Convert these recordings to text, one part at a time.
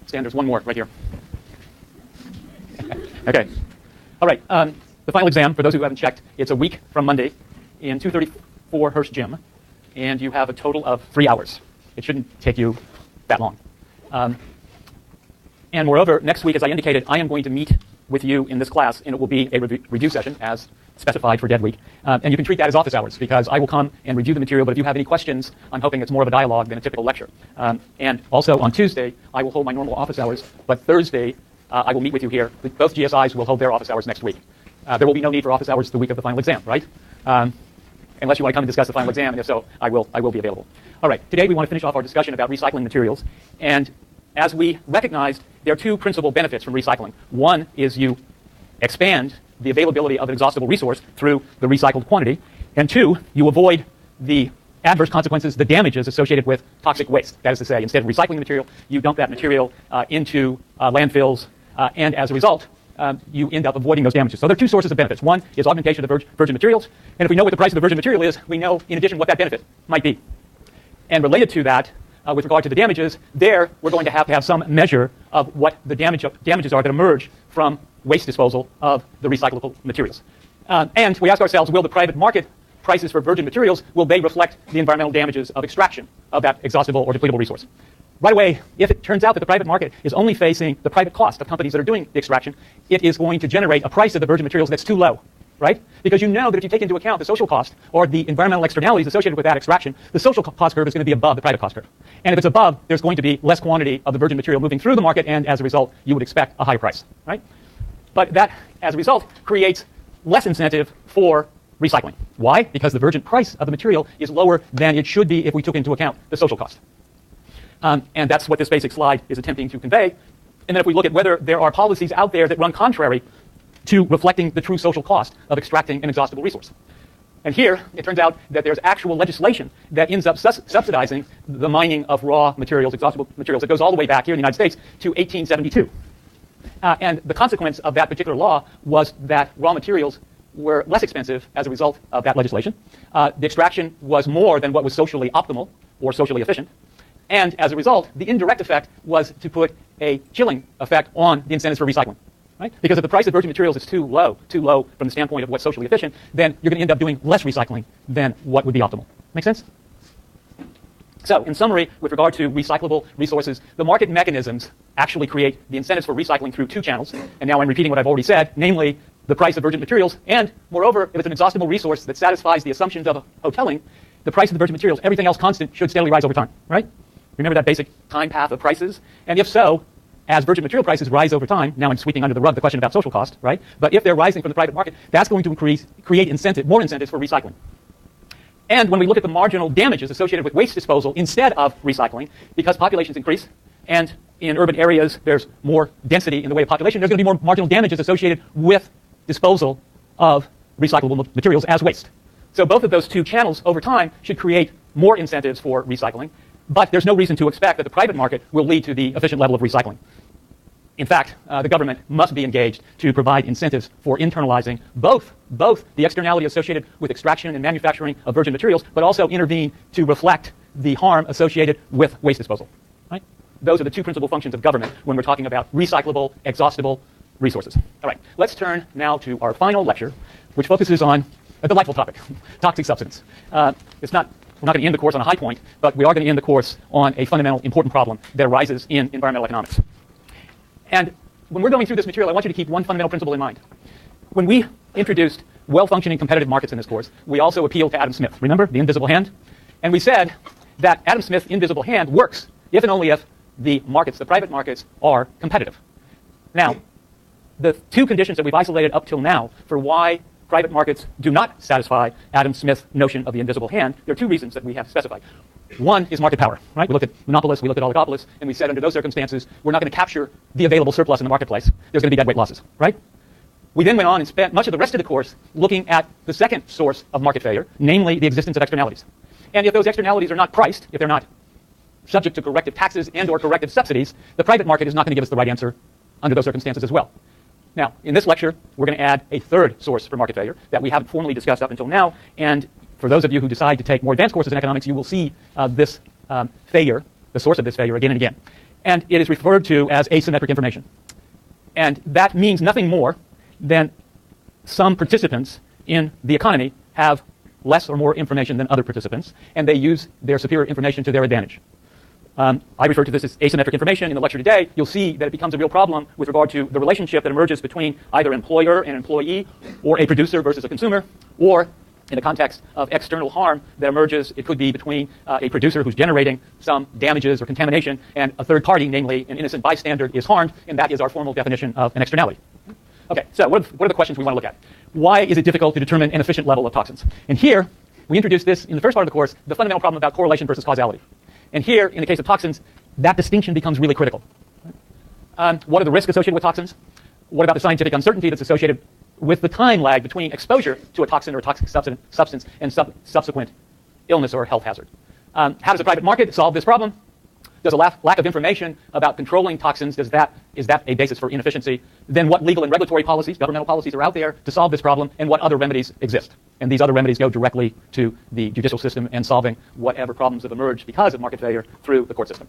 Stan, there's one more right here. Okay. All right. The final exam, for those who haven't checked, it's a week from Monday in 234 Hirsch Gym, and you have a total of 3 hours. It shouldn't take you that long. And moreover, next week, as I indicated, I am going to meet with you in this class, and it will be a review session as specified for Dead Week. And you can treat that as office hours, because I will come and review the material, but if you have any questions, I'm hoping it's more of a dialogue than a typical lecture. And also on Tuesday, I will hold my normal office hours, but Thursday, I will meet with you here. Both GSIs will hold their office hours next week. There will be no need for office hours the week of the final exam, right? Unless you want to come and discuss the final exam, and if so, I will be available. All right, today we want to finish off our discussion about recycling materials. And as we recognized, there are two principal benefits from recycling. One is you expand the availability of an exhaustible resource through the recycled quantity. And two, you avoid the adverse consequences, the damages associated with toxic waste. That is to say, instead of recycling the material, you dump that material into landfills, and as a result, you end up avoiding those damages. So there are two sources of benefits. One is augmentation of the virgin materials, and if we know what the price of the virgin material is, we know, in addition, what that benefit might be. And related to that, with regard to the damages, there we're going to have some measure of what the damages are that emerge from waste disposal of the recyclable materials. And we ask ourselves, will the private market prices for virgin materials, will they reflect the environmental damages of extraction of that exhaustible or depletable resource? Right away, if it turns out that the private market is only facing the private cost of companies that are doing the extraction, it is going to generate a price of the virgin materials that's too low, right? Because you know that if you take into account the social cost or the environmental externalities associated with that extraction, the social cost curve is going to be above the private cost curve. And if it's above, there's going to be less quantity of the virgin material moving through the market, and as a result, you would expect a higher price, right? But that, as a result, creates less incentive for recycling. Why? Because the virgin price of the material is lower than it should be if we took into account the social cost. And that's what this basic slide is attempting to convey. And then if we look at whether there are policies out there that run contrary to reflecting the true social cost of extracting an exhaustible resource. And here, it turns out that there's actual legislation that ends up subsidizing the mining of raw materials, exhaustible materials. It goes all the way back here in the United States to 1872. And the consequence of that particular law was that raw materials were less expensive as a result of that legislation. The extraction was more than what was socially optimal or socially efficient. And as a result, the indirect effect was to put a chilling effect on the incentives for recycling. Right? Because if the price of virgin materials is too low from the standpoint of what's socially efficient, then you're going to end up doing less recycling than what would be optimal. Make sense? So, in summary, with regard to recyclable resources, the market mechanisms actually create the incentives for recycling through two channels. And now I'm repeating what I've already said, namely the price of virgin materials, and moreover, if it's an exhaustible resource that satisfies the assumptions of hoteling, the price of the virgin materials, everything else constant, should steadily rise over time, right? Remember that basic time path of prices? And if so, as virgin material prices rise over time, now I'm sweeping under the rug the question about social cost, right? But if they're rising from the private market, that's going to create more incentives for recycling. And when we look at the marginal damages associated with waste disposal instead of recycling, because populations increase, and in urban areas there's more density in the way of population, there's going to be more marginal damages associated with disposal of recyclable materials as waste. So both of those two channels over time should create more incentives for recycling. But there's no reason to expect that the private market will lead to the efficient level of recycling. In fact, the government must be engaged to provide incentives for internalizing both the externality associated with extraction and manufacturing of virgin materials, but also intervene to reflect the harm associated with waste disposal. Right? Those are the two principal functions of government when we're talking about recyclable, exhaustible resources. All right, let's turn now to our final lecture, which focuses on a delightful topic, toxic substance. We're not going to end the course on a high point, but we are going to end the course on a fundamental, important problem that arises in environmental economics. And when we're going through this material, I want you to keep one fundamental principle in mind. When we introduced well-functioning competitive markets in this course, we also appealed to Adam Smith. Remember, the invisible hand? And we said that Adam Smith's invisible hand works if and only if the markets, the private markets, are competitive. Now, the two conditions that we've isolated up till now for why private markets do not satisfy Adam Smith's notion of the invisible hand, there are two reasons that we have specified. One is market power, right? We looked at monopolists, we looked at oligopolists, and we said under those circumstances, we're not going to capture the available surplus in the marketplace. There's going to be deadweight losses, right? We then went on and spent much of the rest of the course looking at the second source of market failure, namely the existence of externalities. And if those externalities are not priced, if they're not subject to corrective taxes and or corrective subsidies, the private market is not going to give us the right answer under those circumstances as well. Now, in this lecture, we're going to add a third source for market failure that we haven't formally discussed up until now. And for those of you who decide to take more advanced courses in economics, you will see this failure, the source of this failure, again and again. And it is referred to as asymmetric information. And that means nothing more than some participants in the economy have less or more information than other participants, and they use their superior information to their advantage. I refer to this as asymmetric information. In the lecture today, you'll see that it becomes a real problem with regard to the relationship that emerges between either employer and employee, or a producer versus a consumer, or in the context of external harm that emerges, it could be between a producer who's generating some damages or contamination, and a third party, namely an innocent bystander, is harmed, and that is our formal definition of an externality. Okay, so what are the questions we want to look at? Why is it difficult to determine an efficient level of toxins? And here, we introduced this in the first part of the course, the fundamental problem about correlation versus causality. And here, in the case of toxins, that distinction becomes really critical. What are the risks associated with toxins? What about the scientific uncertainty that's associated with the time lag between exposure to a toxin or a toxic substance and subsequent illness or health hazard? How does the private market solve this problem? Does a lack of information about controlling toxins, is that a basis for inefficiency? Then what legal and regulatory policies, governmental policies, are out there to solve this problem, and what other remedies exist? And these other remedies go directly to the judicial system and solving whatever problems have emerged because of market failure through the court system.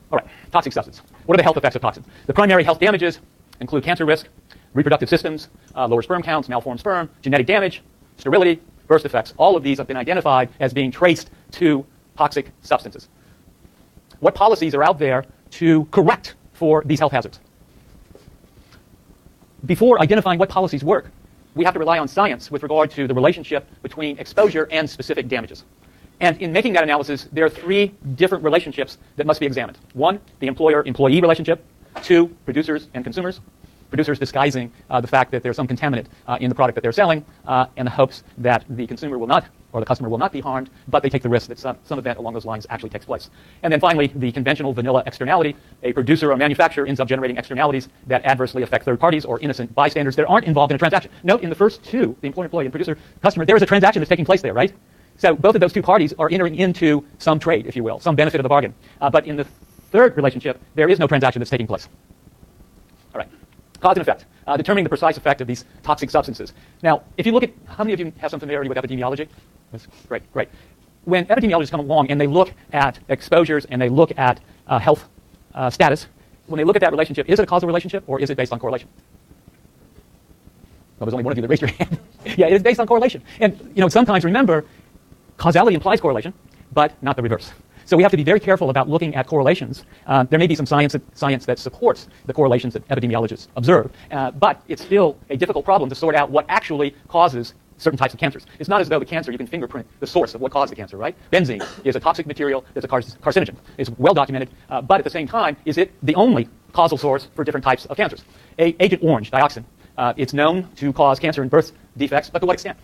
All right, toxic substance. What are the health effects of toxins? The primary health damages include cancer risk, reproductive systems, lower sperm counts, malformed sperm, genetic damage, sterility, birth defects. All of these have been identified as being traced to toxic substances. What policies are out there to correct for these health hazards? Before identifying what policies work, we have to rely on science with regard to the relationship between exposure and specific damages. And in making that analysis, there are three different relationships that must be examined. One, the employer-employee relationship. Two, producers and consumers. Producers disguising the fact that there's some contaminant in the product that they're selling in the hopes that the consumer will not, or the customer will not be harmed, but they take the risk that some event along those lines actually takes place. And then finally, the conventional vanilla externality. A producer or manufacturer ends up generating externalities that adversely affect third parties or innocent bystanders that aren't involved in a transaction. Note, in the first two, the employer-employee and producer-customer, there is a transaction that's taking place there, right? So both of those two parties are entering into some trade, if you will, some benefit of the bargain. But in the third relationship, there is no transaction that's taking place. All right. Cause and effect, determining the precise effect of these toxic substances. Now, if you look at, how many of you have some familiarity with epidemiology? That's great, great. When epidemiologists come along and they look at exposures and they look at health status, when they look at that relationship, is it a causal relationship or is it based on correlation? Well, there's only one of you that raised your hand. Yeah, it is based on correlation. And sometimes, remember, causality implies correlation, but not the reverse. So we have to be very careful about looking at correlations. There may be some science that supports the correlations that epidemiologists observe, but it's still a difficult problem to sort out what actually causes certain types of cancers. It's not as though the cancer, you can fingerprint the source of what caused the cancer, right? Benzene is a toxic material that's a carcinogen. It's well documented, but at the same time, is it the only causal source for different types of cancers? Agent Orange, dioxin, it's known to cause cancer and birth defects, but to what extent?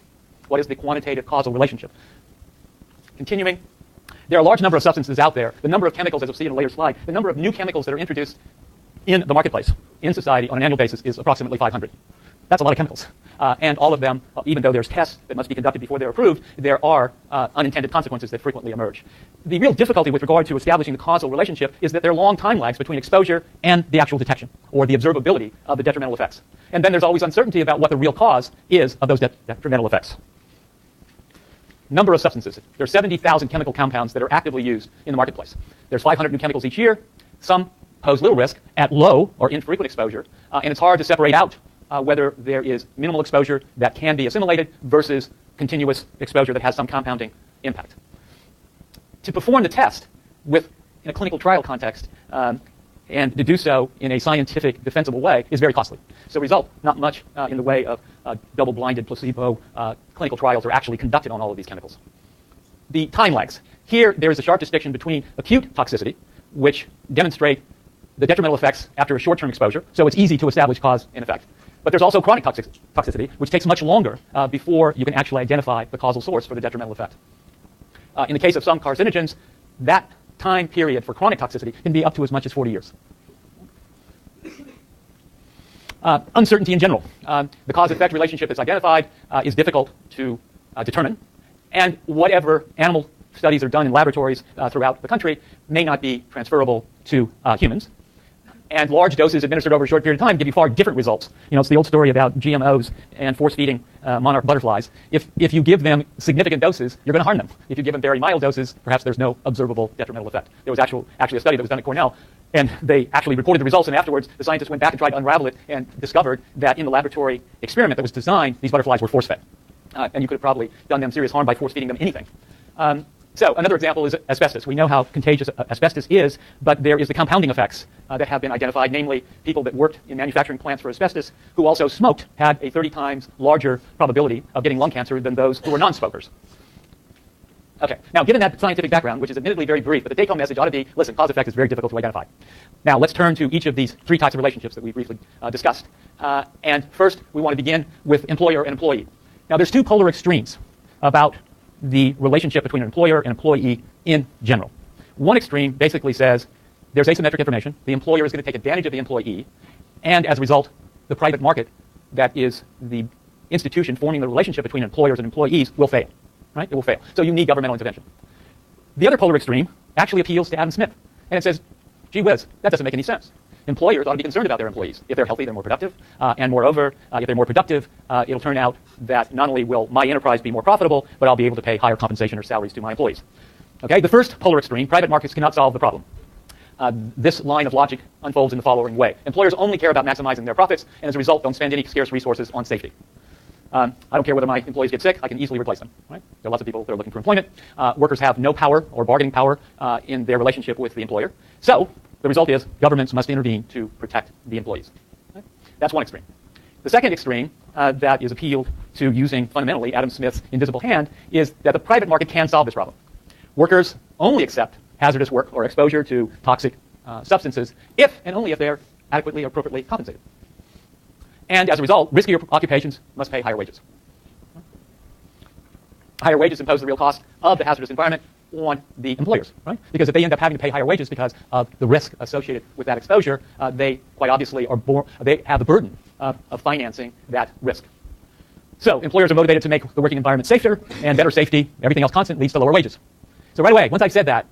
What is the quantitative causal relationship? Continuing. There are a large number of substances out there. The number of chemicals, as we'll see in a later slide, the number of new chemicals that are introduced in the marketplace, in society, on an annual basis is approximately 500. That's a lot of chemicals. And all of them, even though there's tests that must be conducted before they're approved, there are unintended consequences that frequently emerge. The real difficulty with regard to establishing the causal relationship is that there are long time lags between exposure and the actual detection, or the observability of the detrimental effects. And then there's always uncertainty about what the real cause is of those detrimental effects. Number of substances. There are 70,000 chemical compounds that are actively used in the marketplace. There's 500 new chemicals each year. Some pose little risk at low or infrequent exposure, and it's hard to separate out whether there is minimal exposure that can be assimilated versus continuous exposure that has some compounding impact. To perform the test in a clinical trial context and to do so in a scientific, defensible way is very costly. So result, not much in the way of double-blinded placebo clinical trials are actually conducted on all of these chemicals. The time lags. Here, there is a sharp distinction between acute toxicity, which demonstrate the detrimental effects after a short-term exposure, so it's easy to establish cause and effect. But there's also chronic toxicity, which takes much longer before you can actually identify the causal source for the detrimental effect. In the case of some carcinogens, that time period for chronic toxicity can be up to as much as 40 years. Uncertainty in general. The cause-effect relationship that's identified is difficult to determine, and whatever animal studies are done in laboratories throughout the country may not be transferable to humans. And large doses administered over a short period of time give you far different results. It's the old story about GMOs and force-feeding monarch butterflies. If you give them significant doses, you're going to harm them. If you give them very mild doses, perhaps there's no observable detrimental effect. There was actually a study that was done at Cornell And they actually reported the results, and afterwards the scientists went back and tried to unravel it and discovered that in the laboratory experiment that was designed, these butterflies were force-fed. And you could have probably done them serious harm by force-feeding them anything. So another example is asbestos. We know how contagious asbestos is, but there is the compounding effects that have been identified, namely people that worked in manufacturing plants for asbestos who also smoked had a 30 times larger probability of getting lung cancer than those who were non-smokers. Okay, now given that scientific background, which is admittedly very brief, but the take-home message ought to be, listen, cause effect is very difficult to identify. Now let's turn to each of these three types of relationships that we briefly discussed. And first, we want to begin with employer and employee. Now there's two polar extremes about the relationship between an employer and employee in general. One extreme basically says there's asymmetric information. The employer is going to take advantage of the employee, and as a result, the private market, that is the institution forming the relationship between employers and employees, will fail. Right? It will fail. So you need governmental intervention. The other polar extreme actually appeals to Adam Smith, and it says, gee whiz, that doesn't make any sense. Employers ought to be concerned about their employees. If they're healthy, they're more productive. And moreover, if they're more productive, it'll turn out that not only will my enterprise be more profitable, but I'll be able to pay higher compensation or salaries to my employees. Okay, the first polar extreme, private markets cannot solve the problem. This line of logic unfolds in the following way. Employers only care about maximizing their profits, and as a result, don't spend any scarce resources on safety. I don't care whether my employees get sick, I can easily replace them. Right? There are lots of people that are looking for employment. Workers have no power or bargaining power in their relationship with the employer. So the result is governments must intervene to protect the employees. Right? That's one extreme. The second extreme that is appealed to using fundamentally Adam Smith's invisible hand is that the private market can solve this problem. Workers only accept hazardous work or exposure to toxic substances if and only if they're adequately or appropriately compensated. And as a result, riskier occupations must pay higher wages. Higher wages impose the real cost of the hazardous environment on the employers, right? Because if they end up having to pay higher wages because of the risk associated with that exposure, they quite obviously they have the burden of financing that risk. So employers are motivated to make the working environment safer, and better safety, everything else constant, leads to lower wages. So right away, once I've said that,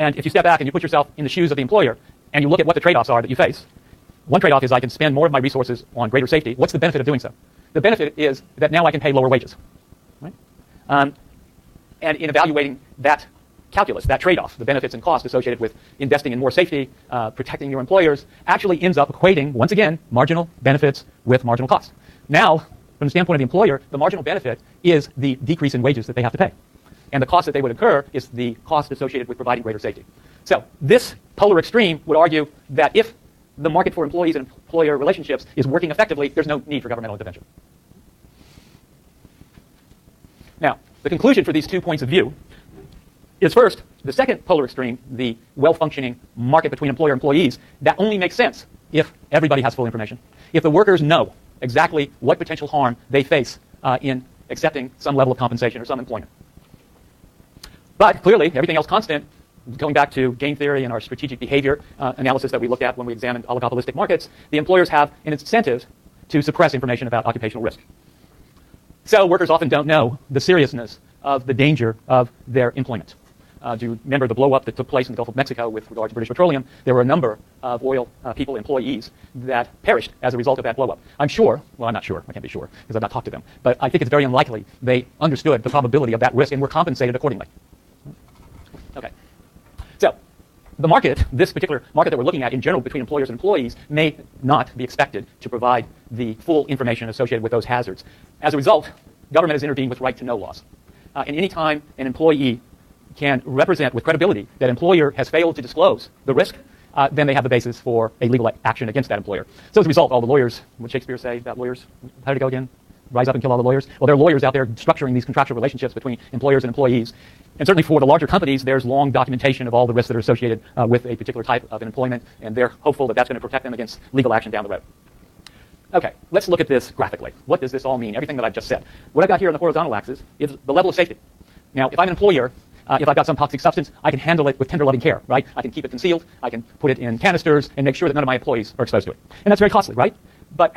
and if you step back and you put yourself in the shoes of the employer, and you look at what the trade-offs are that you face, one trade-off is I can spend more of my resources on greater safety. What's the benefit of doing so? The benefit is that now I can pay lower wages. Right? And in evaluating that calculus, that trade-off, the benefits and costs associated with investing in more safety, protecting your employers, actually ends up equating, once again, marginal benefits with marginal costs. Now, from the standpoint of the employer, the marginal benefit is the decrease in wages that they have to pay. And the cost that they would incur is the cost associated with providing greater safety. So this polar extreme would argue that if the market for employees and employer relationships is working effectively, there's no need for governmental intervention. Now, the conclusion for these 2 points of view is first, the second polar extreme, the well-functioning market between employer and employees, that only makes sense if everybody has full information. If the workers know exactly what potential harm they face in accepting some level of compensation or some employment. But clearly, everything else constant, going back to game theory and our strategic behavior analysis that we looked at when we examined oligopolistic markets, the employers have an incentive to suppress information about occupational risk. So workers often don't know the seriousness of the danger of their employment. Do you remember the blow-up that took place in the Gulf of Mexico with regard to British Petroleum? There were a number of oil people, employees, that perished as a result of that blow-up. I'm sure, well, I'm not sure, I can't be sure, because I've not talked to them, but I think it's very unlikely they understood the probability of that risk and were compensated accordingly. Okay. So the market, this particular market that we're looking at in general between employers and employees, may not be expected to provide the full information associated with those hazards. As a result, government has intervened with right-to-know laws. And any time an employee can represent with credibility that employer has failed to disclose the risk, then they have the basis for a legal action against that employer. So as a result, all the lawyers, what Shakespeare say about lawyers? How did it go again? Rise up and kill all the lawyers? Well, there are lawyers out there structuring these contractual relationships between employers and employees. And certainly for the larger companies, there's long documentation of all the risks that are associated with a particular type of employment, and they're hopeful that that's going to protect them against legal action down the road. Okay, let's look at this graphically. What does this all mean? Everything that I've just said. What I've got here on the horizontal axis is the level of safety. Now, if I'm an employer, if I've got some toxic substance, I can handle it with tender loving care, right? I can keep it concealed, I can put it in canisters and make sure that none of my employees are exposed to it. And that's very costly, right? But